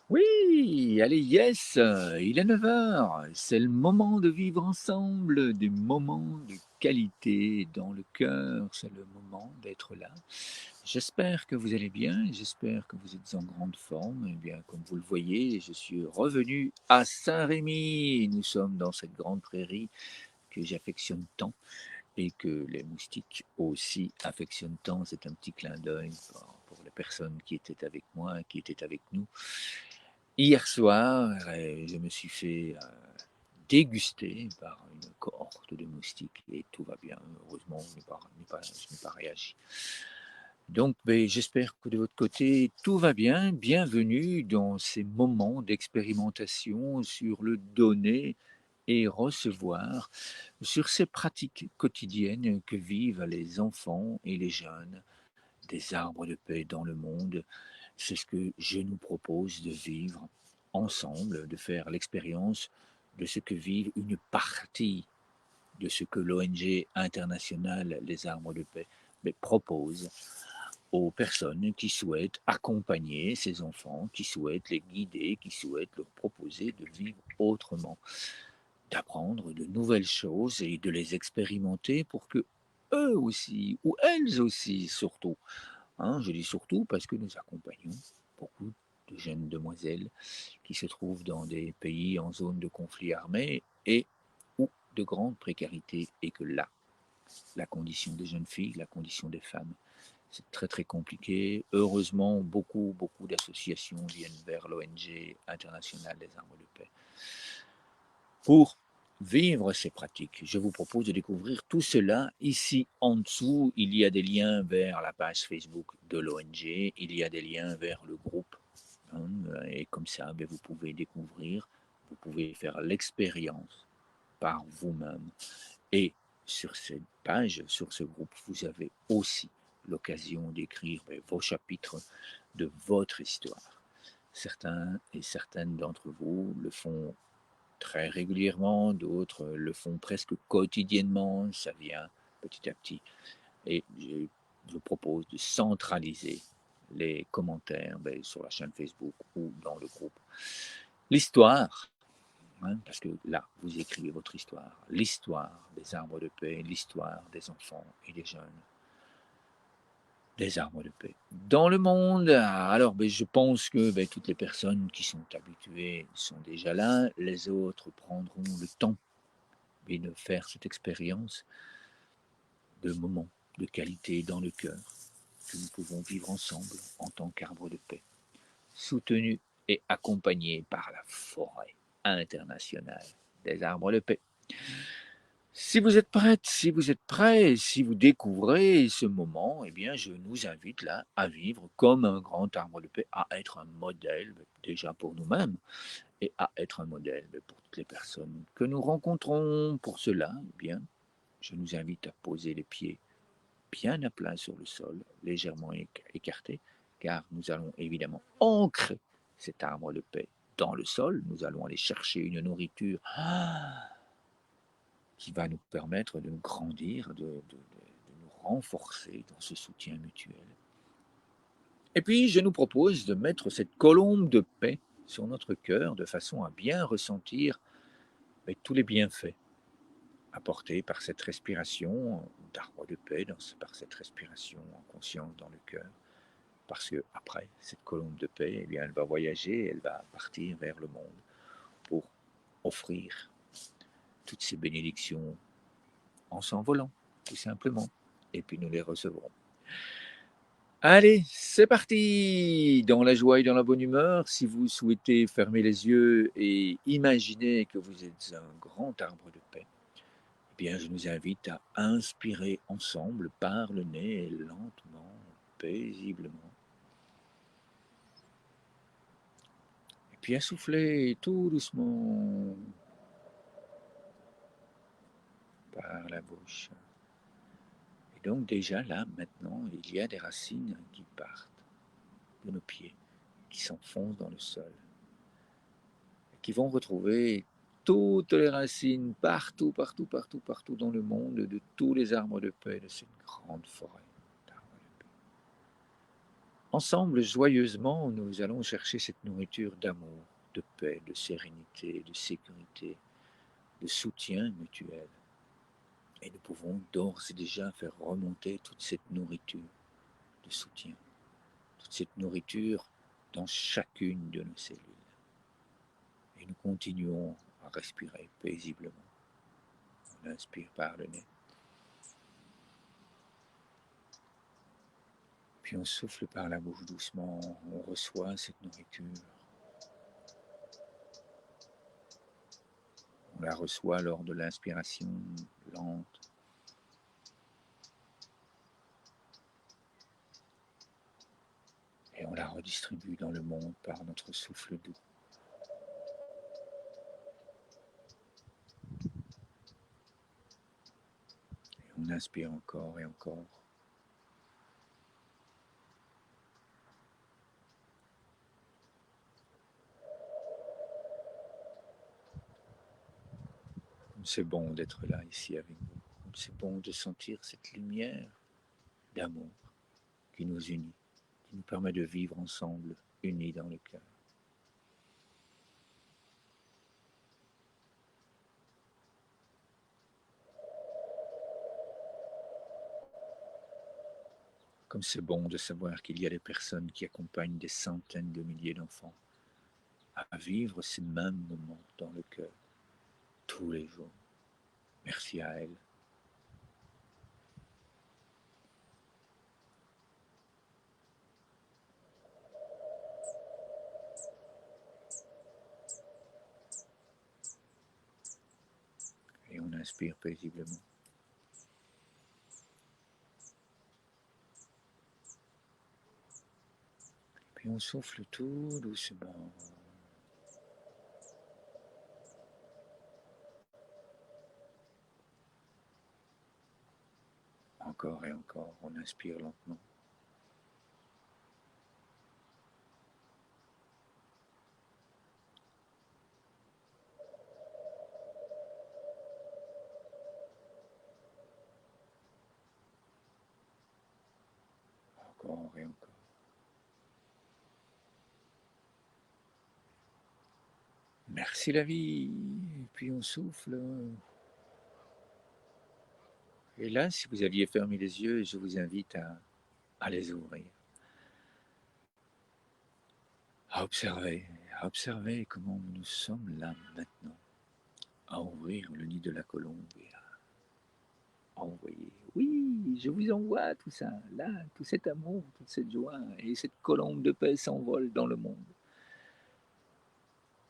Oui, allez, yes, il est 9 heures. C'est le moment de vivre ensemble, des moments de qualité dans le cœur, c'est le moment d'être là. J'espère que vous allez bien, j'espère que vous êtes en grande forme. Eh bien, comme vous le voyez, je suis revenu à Saint-Rémy. Nous sommes dans cette grande prairie que j'affectionne tant et que les moustiques aussi affectionnent tant. C'est un petit clin d'œil pour les personnes qui étaient avec moi, qui étaient avec nous hier soir. Je me suis fait déguster par une cohorte de moustiques et tout va bien. Heureusement, je n'ai pas réagi. Donc, ben, j'espère que de votre côté, tout va bien. Bienvenue dans ces moments d'expérimentation sur le donner et recevoir, sur ces pratiques quotidiennes que vivent les enfants et les jeunes des arbres de paix dans le monde. C'est ce que je nous propose de vivre ensemble, de faire l'expérience de ce que vivent une partie de ce que l'ONG internationale Les Arbres de Paix propose aux personnes qui souhaitent accompagner ces enfants, qui souhaitent les guider, qui souhaitent leur proposer de vivre autrement, d'apprendre de nouvelles choses et de les expérimenter pour que eux aussi, ou elles aussi surtout, hein, je dis surtout parce que nous accompagnons beaucoup de jeunes demoiselles qui se trouvent dans des pays en zone de conflit armé et ou de grande précarité, et que là, la condition des jeunes filles, la condition des femmes, c'est très très compliqué. Heureusement, beaucoup d'associations viennent vers l'ONG internationale des armes de paix pour vivre ces pratiques. Je vous propose de découvrir tout cela ici en dessous. Il y a des liens vers la page Facebook de l'ONG, il y a des liens vers le groupe, hein, et comme ça, ben, vous pouvez découvrir, vous pouvez faire l'expérience par vous-même. Et sur cette page, sur ce groupe, vous avez aussi l'occasion d'écrire vos chapitres de votre histoire. Certains et certaines d'entre vous le font très régulièrement, d'autres le font presque quotidiennement, ça vient petit à petit. Et je vous propose de centraliser les commentaires sur la chaîne Facebook ou dans le groupe. L'histoire, hein, parce que là, vous écrivez votre histoire, l'histoire des arbres de paix, l'histoire des enfants et des jeunes, des arbres de paix. Dans le monde, alors je pense que toutes les personnes qui sont habituées sont déjà là, les autres prendront le temps de faire cette expérience de moments de qualité dans le cœur que nous pouvons vivre ensemble en tant qu'arbres de paix, soutenus et accompagnés par la forêt internationale des arbres de paix. Si vous êtes prête, si vous êtes prêt, si vous découvrez ce moment, eh bien, je nous invite là à vivre comme un grand arbre de paix, à être un modèle déjà pour nous-mêmes et à être un modèle pour toutes les personnes que nous rencontrons. Pour cela, eh bien, je nous invite à poser les pieds bien à plat sur le sol, légèrement écartés, car nous allons évidemment ancrer cet arbre de paix dans le sol. Nous allons aller chercher une nourriture qui va nous permettre de nous grandir, de nous renforcer dans ce soutien mutuel. Et puis, je nous propose de mettre cette colombe de paix sur notre cœur de façon à bien ressentir tous les bienfaits apportés par cette respiration d'arbre de paix, par cette respiration en conscience dans le cœur. Parce que après cette colombe de paix, eh bien, elle va voyager, elle va partir vers le monde pour offrir toutes ces bénédictions en s'envolant, tout simplement. Et puis nous les recevrons. Allez, c'est parti! Dans la joie et dans la bonne humeur, si vous souhaitez fermer les yeux et imaginer que vous êtes un grand arbre de paix, eh bien, je nous invite à inspirer ensemble par le nez, lentement, paisiblement. Et puis à souffler tout doucement par la bouche. Et donc déjà là, maintenant, il y a des racines qui partent de nos pieds, qui s'enfoncent dans le sol, qui vont retrouver toutes les racines partout, partout, partout, partout dans le monde, de tous les arbres de paix de cette grande forêt d'arbres de paix. Ensemble, joyeusement, nous allons chercher cette nourriture d'amour, de paix, de sérénité, de sécurité, de soutien mutuel. Et nous pouvons d'ores et déjà faire remonter toute cette nourriture de soutien, toute cette nourriture dans chacune de nos cellules. Et nous continuons à respirer paisiblement. On inspire par le nez. Puis on souffle par la bouche doucement, on reçoit cette nourriture. On la reçoit lors de l'inspiration lente. Et on la redistribue dans le monde par notre souffle doux. Et on inspire encore et encore. C'est bon d'être là, ici avec vous. C'est bon de sentir cette lumière d'amour qui nous unit, qui nous permet de vivre ensemble, unis dans le cœur. Comme c'est bon de savoir qu'il y a des personnes qui accompagnent des centaines de milliers d'enfants à vivre ces mêmes moments dans le cœur, tous les jours. Merci à elles. Et on inspire paisiblement. Puis on souffle tout doucement. Encore et encore, on inspire lentement. Encore et encore. Merci la vie. Et puis on souffle. Et là, si vous aviez fermé les yeux, je vous invite à les ouvrir. À observer comment nous sommes là maintenant. À ouvrir le nid de la colombe et à envoyer. Oui, je vous envoie tout ça, là, tout cet amour, toute cette joie. Et cette colombe de paix s'envole dans le monde.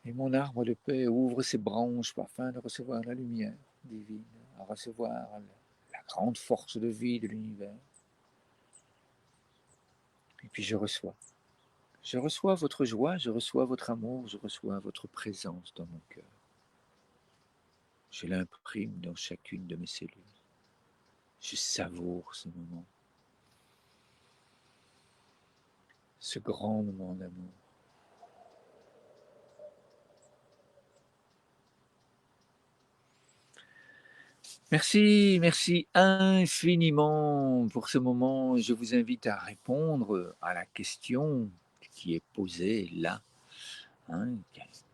Et mon arbre de paix ouvre ses branches afin de recevoir la lumière divine, à recevoir la grande force de vie de l'univers. Et puis je reçois. Je reçois votre joie, je reçois votre amour, je reçois votre présence dans mon cœur. Je l'imprime dans chacune de mes cellules. Je savoure ce moment, ce grand moment d'amour. Merci, merci infiniment pour ce moment. Je vous invite à répondre à la question qui est posée là. Hein.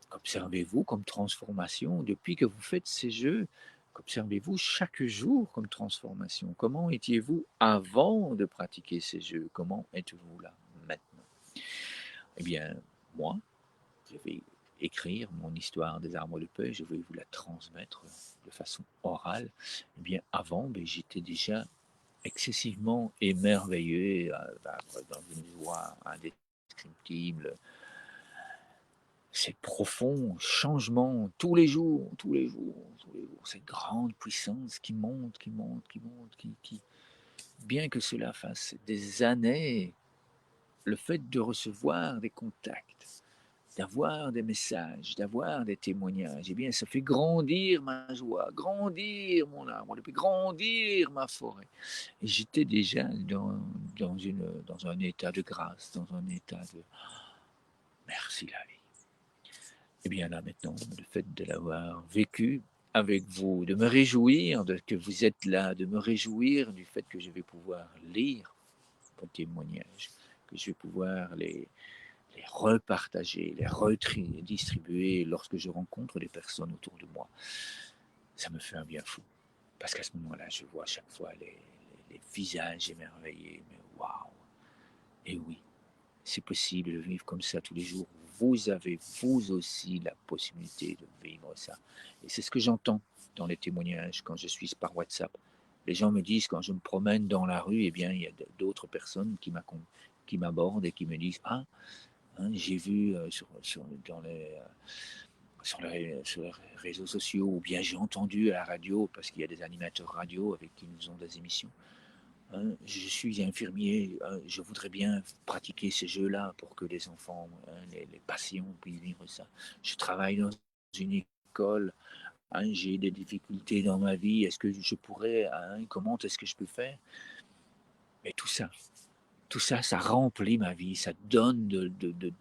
Qu'observez-vous comme transformation depuis que vous faites ces jeux? Qu'observez-vous chaque jour comme transformation? Comment étiez-vous avant de pratiquer ces jeux? Comment êtes-vous là maintenant? Eh bien, moi, je vais écrire mon histoire des arbres de paix, je vais vous la transmettre de façon orale. Eh bien, avant, j'étais déjà excessivement émerveillé, dans une joie indescriptible. C'est profond, changement, tous les jours, tous les jours, cette grande puissance qui monte, qui monte, qui monte, bien que cela fasse des années, le fait de recevoir des contacts, d'avoir des messages, d'avoir des témoignages, eh bien, ça fait grandir ma joie, grandir mon arbre, puis grandir ma forêt. Et j'étais déjà dans un état de grâce, dans un état de merci la vie. Et bien là maintenant, le fait de l'avoir vécu avec vous, de me réjouir de que vous êtes là, de me réjouir du fait que je vais pouvoir lire vos témoignages, que je vais pouvoir les repartager, les redistribuer lorsque je rencontre des personnes autour de moi. Ça me fait un bien fou. Parce qu'à ce moment-là, je vois à chaque fois les visages émerveillés. Mais waouh! Et oui, c'est possible de vivre comme ça tous les jours. Vous avez, vous aussi, la possibilité de vivre ça. Et c'est ce que j'entends dans les témoignages quand je suis par WhatsApp. Les gens me disent, quand je me promène dans la rue, eh bien, il y a d'autres personnes qui m'abordent et qui me disent, ah, hein, j'ai vu sur les réseaux sociaux, ou bien j'ai entendu à la radio, parce qu'il y a des animateurs radio avec qui nous ont des émissions. Hein, je suis infirmier, hein, je voudrais bien pratiquer ces jeux-là pour que les enfants, hein, les patients puissent vivre ça. Je travaille dans une école, hein, j'ai des difficultés dans ma vie, est-ce que je pourrais, hein, comment est-ce que je peux faire? Mais tout ça, ça remplit ma vie, ça donne de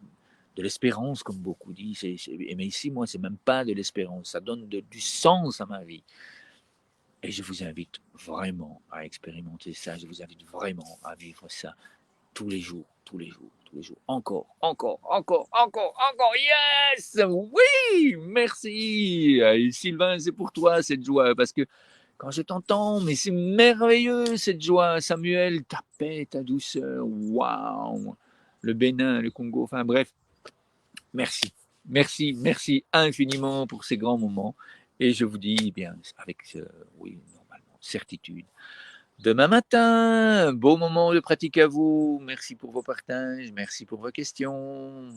l'espérance, comme beaucoup disent. Mais ici, moi, c'est même pas de l'espérance, ça donne du sens à ma vie. Et je vous invite vraiment à expérimenter ça, je vous invite vraiment à vivre ça tous les jours, tous les jours, tous les jours. Encore, encore, encore, encore, encore. Yes! Oui! Merci! Sylvain, c'est pour toi cette joie, parce que quand je t'entends, mais c'est merveilleux cette joie. Samuel, ta paix, ta douceur, waouh! Le Bénin, le Congo, enfin bref, merci. Merci, merci infiniment pour ces grands moments. Et je vous dis, eh bien, avec, oui, normalement, certitude, demain matin, beau moment de pratique à vous. Merci pour vos partages, merci pour vos questions.